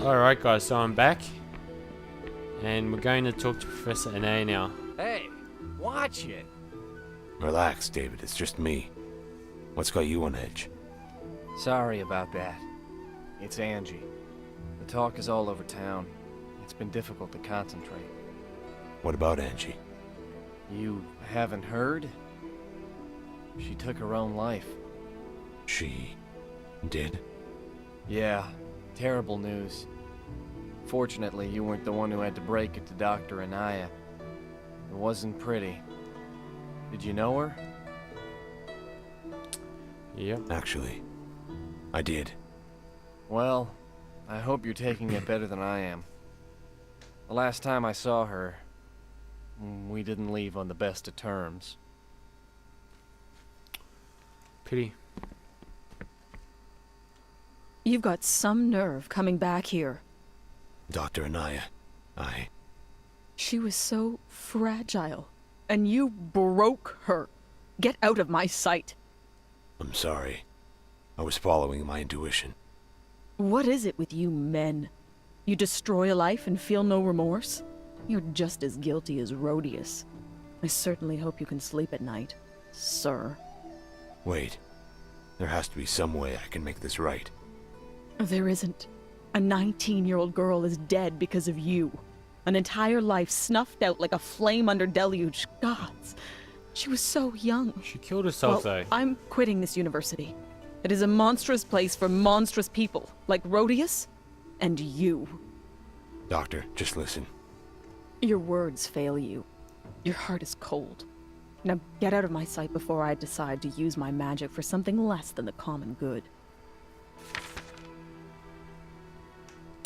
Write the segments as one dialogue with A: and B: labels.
A: Alright guys, so I'm back. And we're going to talk to Professor Anaya now.
B: Hey, watch it.
C: Relax, David. It's just me. What's got you on edge?
B: Sorry about that. It's Angie. The talk is all over town. It's been difficult to concentrate.
C: What about Angie?
B: You haven't heard? She took her own life.
C: She did?
B: Yeah, terrible news. Fortunately, you weren't the one who had to break it to Dr. Anaya. It wasn't pretty. Did you know her?
A: Yep.
C: Actually, I did.
B: Well, I hope you're taking it better than I am. The last time I saw her, we didn't leave on the best of terms.
A: Pity.
D: You've got some nerve coming back here.
C: Dr. Anaya,
D: She was so fragile, and you broke her. Get out of my sight.
C: I'm sorry. I was following my intuition.
D: What is it with you men? You destroy a life and feel no remorse? You're just as guilty as Rhodius. I certainly hope you can sleep at night, sir.
C: Wait. There has to be some way I can make this right.
D: There isn't. A 19-year-old girl is dead because of you. An entire life snuffed out like a flame under deluge. Gods, she was so young.
A: She killed herself though.
D: I'm quitting this university. It is a monstrous place for monstrous people, like Rhodius and you.
C: Doctor, just listen.
D: Your words fail you. Your heart is cold. Now get out of my sight before I decide to use my magic for something less than the common good.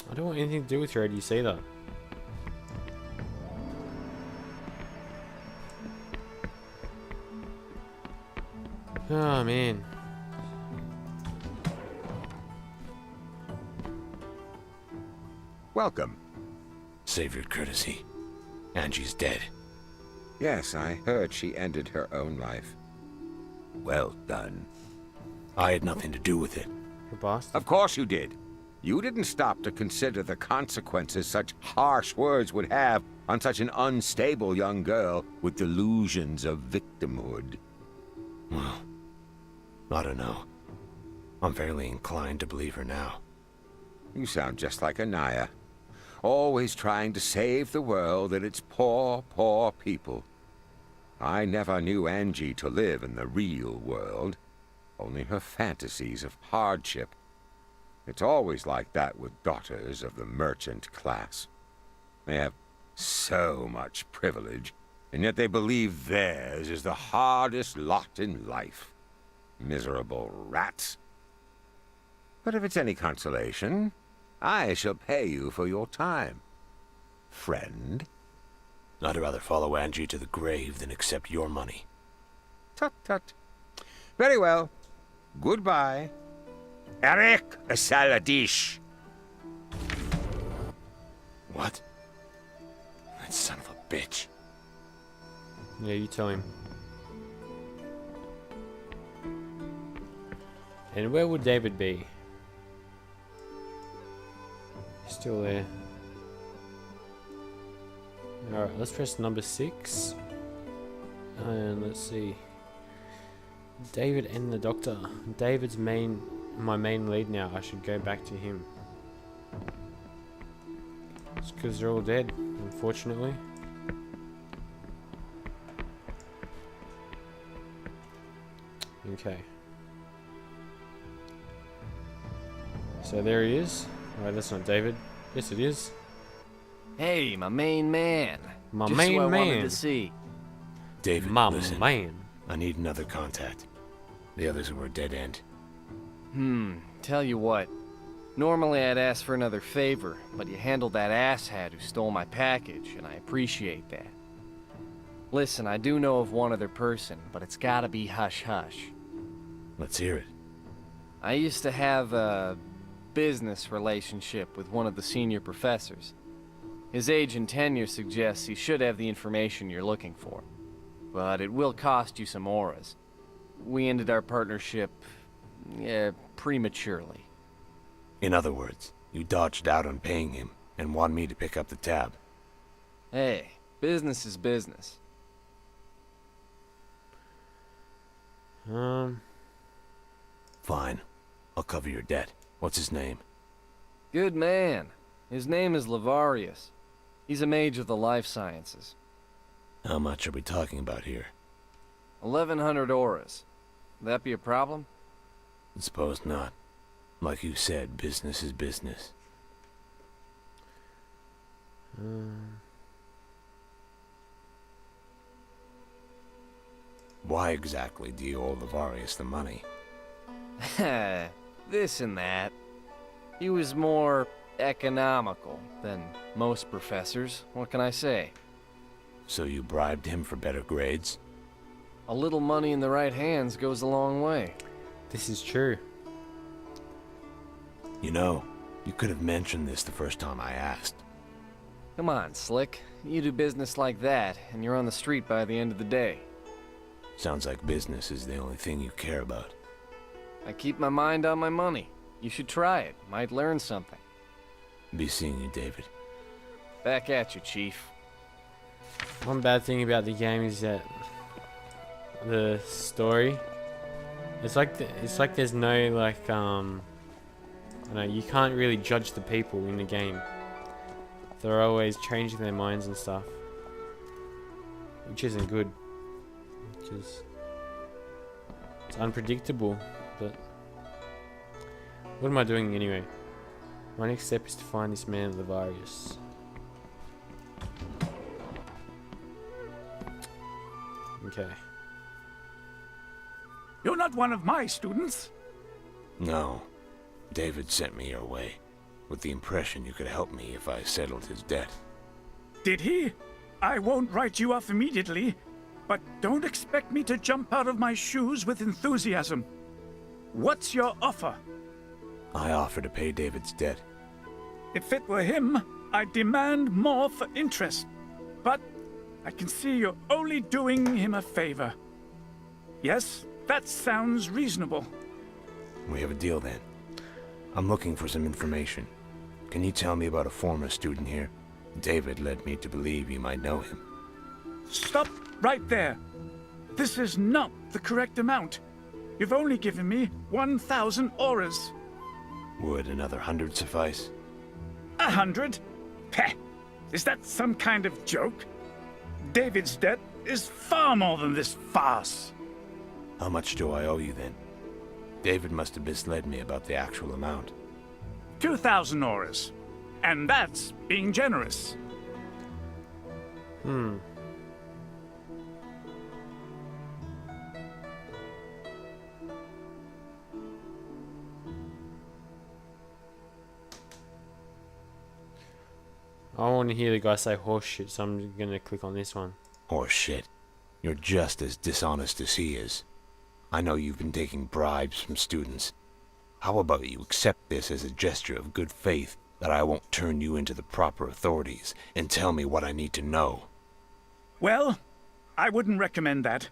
A: I don't want anything to do with her. Do you see that? Oh man.
E: Welcome.
C: Save your courtesy. Angie's dead.
E: Yes, I heard she ended her own life. Well done.
C: I had nothing to do with it.
A: You bastard.
E: Of course you did. You didn't stop to consider the consequences such harsh words would have on such an unstable young girl with delusions of victimhood.
C: Well, I don't know. I'm fairly inclined to believe her now.
E: You sound just like Anaya. Always trying to save the world and its poor, poor people. I never knew Angie to live in the real world. Only her fantasies of hardship. It's always like that with daughters of the merchant class. They have so much privilege, and yet they believe theirs is the hardest lot in life. Miserable rats. But if it's any consolation, I shall pay you for your time, friend.
C: I'd rather follow Angie to the grave than accept your money.
E: Tut tut. Very well. Goodbye. Eric Saladish.
C: What? That son of a bitch.
A: Yeah, you tell him. And where would David be? Still there. Alright, let's press number 6. And let's see. David and the doctor. David's my main lead now. I should go back to him. It's because they're all dead, unfortunately. Okay. So there he is. Alright, that's not David. Yes, it is.
B: Hey, my main man.
A: My
B: Just
A: main
B: who I wanted
A: man.
B: to see.
C: David,
A: My
C: listen.
A: man.
C: I need another contact. The others were a dead end.
B: Tell you what. Normally I'd ask for another favor, but you handled that asshat who stole my package, and I appreciate that. Listen, I do know of one other person, but it's gotta be hush-hush.
C: Let's hear it.
B: I used to have a business relationship with one of the senior professors. His age and tenure suggests he should have the information you're looking for. But it will cost you some auras. We ended our partnership, prematurely.
C: In other words, You dodged out on paying him and want me to pick up the tab.
B: Hey, business is business.
C: Fine. I'll cover your debt. What's his name?
B: Good man. His name is Lavarius. He's a mage of the life sciences.
C: How much are we talking about here?
B: 1,100 auras. Would that be a problem?
C: I suppose not. Like you said, business is business. Why exactly do you owe Lavarius the money?
B: This and that. He was more economical than most professors. What can I say?
C: So you bribed him for better grades?
B: A little money in the right hands goes a long way.
A: This is true.
C: You know, you could have mentioned this the first time I asked.
B: Come on, Slick. You do business like that, and you're on the street by the end of the day.
C: Sounds like business is the only thing you care about.
B: I keep my mind on my money. You should try it. Might learn something.
C: Be seeing you, David.
B: Back at you, Chief.
A: One bad thing about the game is that the story. It's like there's no like I don't know, you can't really judge the people in the game. They're always changing their minds and stuff, which isn't good because it's unpredictable. But what am I doing anyway? My next step is to find this man Lavarius. Okay.
F: You're not one of my students.
C: No. David sent me your way, with the impression you could help me if I settled his debt.
F: Did he? I won't write you off immediately, but don't expect me to jump out of my shoes with enthusiasm. What's your offer?
C: I offer to pay David's debt.
F: If it were him, I'd demand more for interest. But I can see you're only doing him a favor. Yes, that sounds reasonable.
C: We have a deal then. I'm looking for some information. Can you tell me about a former student here? David led me to believe you might know him.
F: Stop right there. This is not the correct amount. You've only given me 1,000 auras.
C: Would another 100 suffice?
F: 100? Peh! Is that some kind of joke? David's debt is far more than this farce.
C: How much do I owe you then? David must have misled me about the actual amount.
F: 2,000 auras. And that's being generous.
A: I want to hear the guy say horse shit, so I'm gonna click on this one.
C: Horse shit. You're just as dishonest as he is. I know you've been taking bribes from students. How about you accept this as a gesture of good faith that I won't turn you into the proper authorities and tell me what I need to know?
F: Well, I wouldn't recommend that.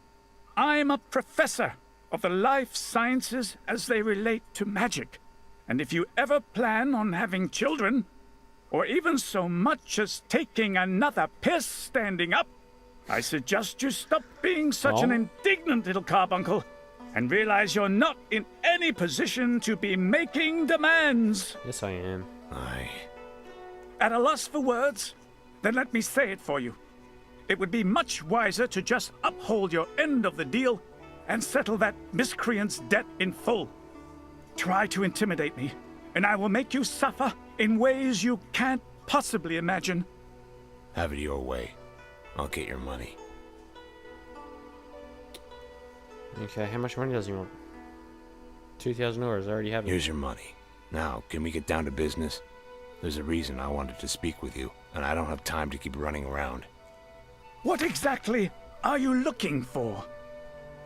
F: I'm a professor of the life sciences as they relate to magic. And if you ever plan on having children, or even so much as taking another piss standing up, I suggest you stop being such an indignant little carbuncle and realize you're not in any position to be making demands.
A: Yes, I am.
F: At a loss for words? Then let me say it for you. It would be much wiser to just uphold your end of the deal and settle that miscreant's debt in full. Try to intimidate me, and I will make you suffer in ways you can't possibly imagine.
C: Have it your way. I'll get your money.
A: Okay, how much money does he want? 2,000 auras, I already have it.
C: Here's your money. Now, can we get down to business? There's a reason I wanted to speak with you, and I don't have time to keep running around.
F: What exactly are you looking for?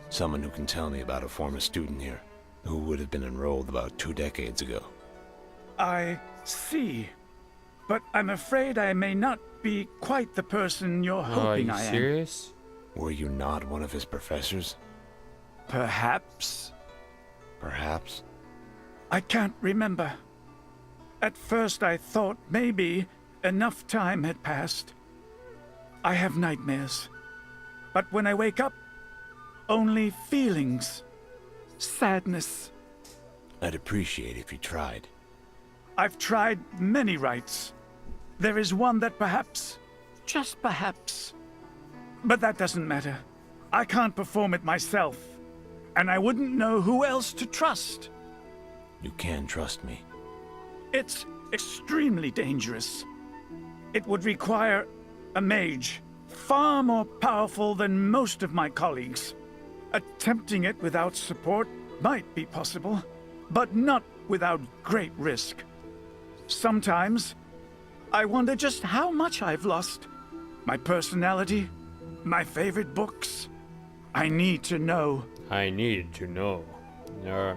C: Someone who can tell me about a former student here, who would have been enrolled about 2 decades ago.
F: I see. But I'm afraid I may not be quite the person you're hoping I am.
A: Are you serious?
C: Were you not one of his professors?
F: Perhaps.
C: Perhaps.
F: I can't remember. At first I thought maybe enough time had passed. I have nightmares. But when I wake up, only feelings. Sadness.
C: I'd appreciate if you tried.
F: I've tried many rites. There is one that perhaps, just perhaps. But that doesn't matter. I can't perform it myself. And I wouldn't know who else to trust.
C: You can trust me.
F: It's extremely dangerous. It would require a mage, far more powerful than most of my colleagues. Attempting it without support might be possible, but not without great risk. Sometimes, I wonder just how much I've lost. My personality, my favorite books. I need to know.
A: I need to know. No.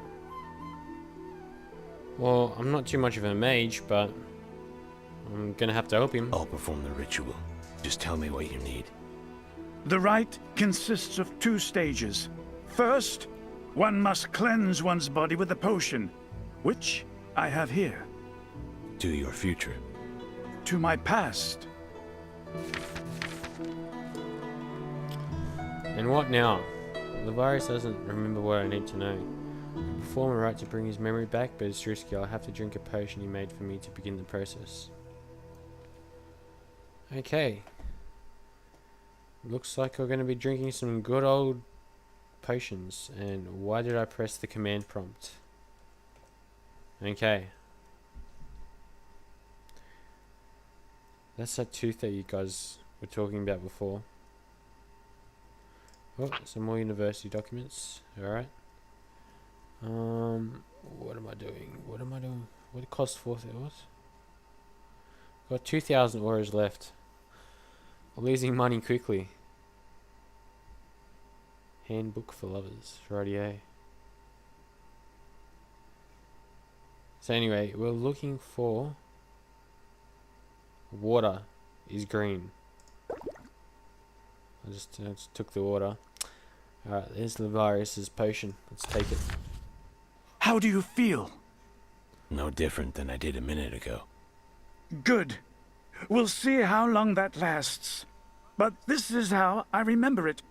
A: Well, I'm not too much of a mage, but I'm gonna have to help him.
C: I'll perform the ritual. Just tell me what you need.
F: The rite consists of 2 stages. First, one must cleanse one's body with a potion, which I have here.
C: To your future.
F: To my past.
A: And what now? The virus doesn't remember what I need to know. Perform a rite to bring his memory back, but it's risky. I'll have to drink a potion he made for me to begin the process. Okay. Looks like we're going to be drinking some good old potions. And why did I press the command prompt? Okay. That's that tooth that you guys were talking about before. Oh, some more university documents. Alright. What am I doing? What am I doing? What it cost 4,000? What? Got 2,000 auras left. I'm losing money quickly. Handbook for lovers. Rightio. So anyway, we're looking for water is green. I just took the water. Alright, there's Lavarius's potion. Let's take it.
F: How do you feel?
C: No different than I did a minute ago.
F: Good. We'll see how long that lasts. But this is how I remember it.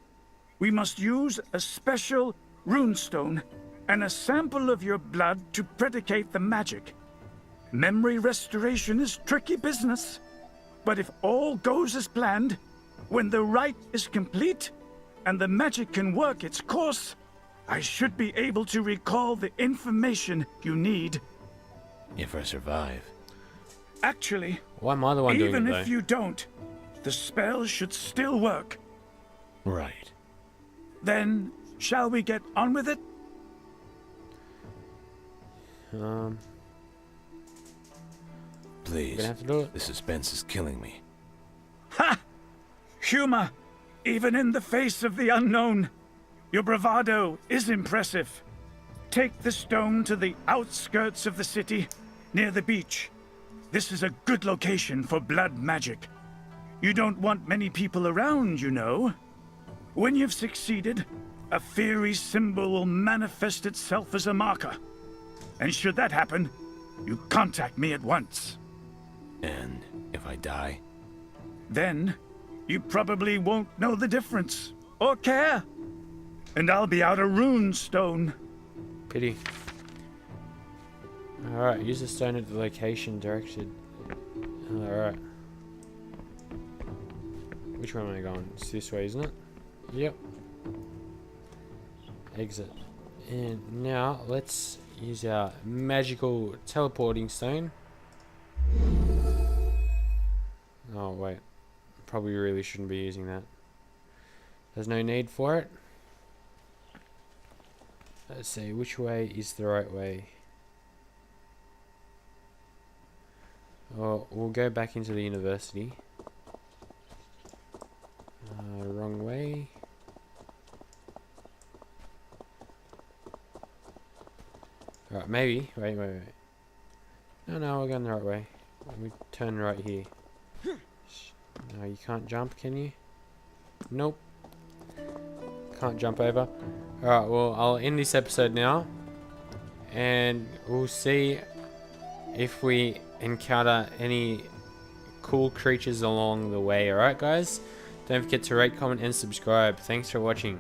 F: We must use a special runestone and a sample of your blood to predicate the magic. Memory restoration is tricky business. But if all goes as planned, when the rite is complete and the magic can work its course, I should be able to recall the information you need.
C: If I survive.
F: Actually,
A: Why am I the one doing it
F: even
A: though?
F: if you don't, the spell should still work.
C: Right.
F: Then, shall we get on with it?
C: Please.
A: Gonna have to do it.
C: The suspense is killing me.
F: Ha! Humor, even in the face of the unknown. Your bravado is impressive. Take the stone to the outskirts of the city, near the beach. This is a good location for blood magic. You don't want many people around, you know. When you've succeeded, a fiery symbol will manifest itself as a marker. And should that happen, you contact me at once.
C: And if I die?
F: Then, you probably won't know the difference, or care. And I'll be out a rune stone.
A: Pity. Alright, use the stone at the location directed. Alright. Which way am I going? It's this way, isn't it? Yep. Exit. And now, let's use our magical teleporting stone. Oh, wait. Probably really shouldn't be using that. There's no need for it. Let's see, which way is the right way? Oh, we'll go back into the university. Wrong way. Alright, maybe. Wait. No, we're going the right way. We turn right here. No, you can't jump, can you? Nope. Can't jump over. Alright, well, I'll end this episode now. And we'll see if we encounter any cool creatures along the way. Alright guys, don't forget to rate, comment and subscribe. Thanks for watching.